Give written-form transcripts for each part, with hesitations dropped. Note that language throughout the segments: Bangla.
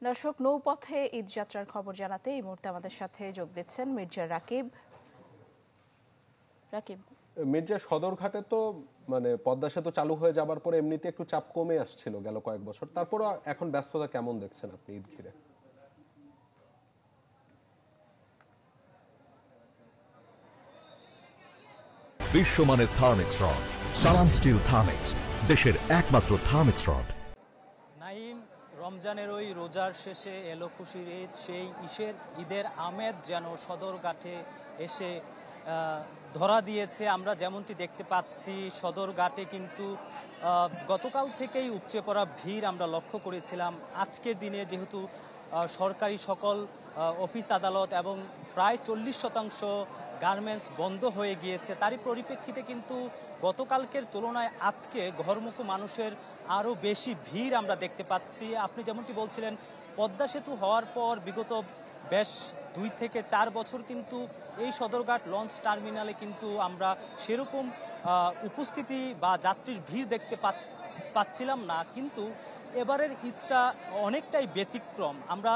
দর্শক, নৌপথে ঈদ যাত্রার খবর জানাতে এই মুহূর্তে আমাদের সাথে যোগ দিচ্ছেন মির্জা রাকিব। মির্জা, সদরঘাটে তো মানে পদ্মা সেতু চালু হয়ে যাবার পরে এমনিতে একটু চাপ কমে আসছিল গেল কয়েক বছর, তারপরও এখন ব্যস্ততা কেমন দেখছেন আপনি ঈদ ঘিরে? বিশ্বমানের থার্মিক্স রড, সালাম স্টিল থার্মিক্স, দেশের একমাত্র থার্মিক্স রড। নাইম, রমজানের ওই রোজার শেষে এলো খুশির ঈদ। সেই ঈদের আমেজ যেন সদরঘাটে এসে ধরা দিয়েছে। আমরা যেমনটি দেখতে পাচ্ছি, সদরঘাটে কিন্তু গতকাল থেকেই উপচে পড়া ভিড় আমরা লক্ষ্য করেছিলাম। আজকের দিনে যেহেতু সরকারি সকল অফিস আদালত এবং প্রায় 40% গার্মেন্টস বন্ধ হয়ে গিয়েছে, তারই পরিপ্রেক্ষিতে কিন্তু গতকালকের তুলনায় আজকে ঘরমুখো মানুষের আরও বেশি ভিড় আমরা দেখতে পাচ্ছি। আপনি যেমনটি বলছিলেন, পদ্মা সেতু হওয়ার পর বিগত বেশ 2 থেকে 4 বছর কিন্তু এই সদরঘাট লঞ্চ টার্মিনালে কিন্তু আমরা সেরকম উপস্থিতি বা যাত্রীর ভিড় দেখতে পাচ্ছিলাম না। কিন্তু এবারের ঈদটা অনেকটাই ব্যতিক্রম। আমরা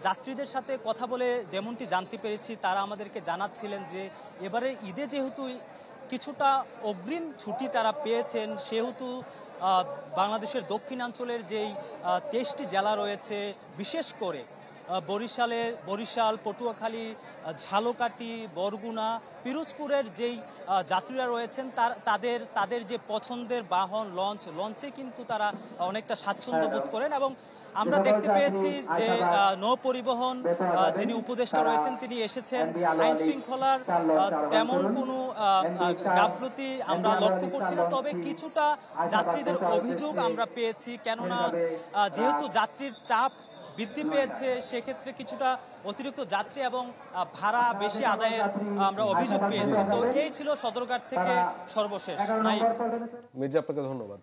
যাত্রীদের সাথে কথা বলে যেমনটি জানতে পেরেছি, তারা আমাদেরকে জানাচ্ছিলেন যে এবারের ঈদে যেহেতু কিছুটা অগ্রিম ছুটি তারা পেয়েছেন, সেহেতু বাংলাদেশের দক্ষিণাঞ্চলের যেই 23টি জেলা রয়েছে, বিশেষ করে বরিশাল, পটুয়াখালী, ঝালকাঠি, বরগুনা, পিরোজপুরের যেই যাত্রীরা রয়েছেন তাদের যে পছন্দের বাহন লঞ্চে কিন্তু তারা অনেকটা স্বাচ্ছন্দ্য বোধ করেন। এবং আমরা দেখতে পেয়েছি যে নৌ পরিবহন যিনি উপদেষ্টা রয়েছেন তিনি এসেছেন। আইন শৃঙ্খলার তেমন কোনো গাফলতি আমরা লক্ষ্য করছি না, তবে কিছুটা যাত্রীদের অভিযোগ আমরা পেয়েছি। কেননা যেহেতু যাত্রীর চাপ বৃদ্ধি পেয়েছে, সেক্ষেত্রে কিছুটা অতিরিক্ত যাত্রী এবং ভাড়া বেশি আদায়ের আমরা অভিযোগ পেয়েছি। তো এই ছিল সদরঘাট থেকে সর্বশেষ। মির্জা, আপনাকে ধন্যবাদ।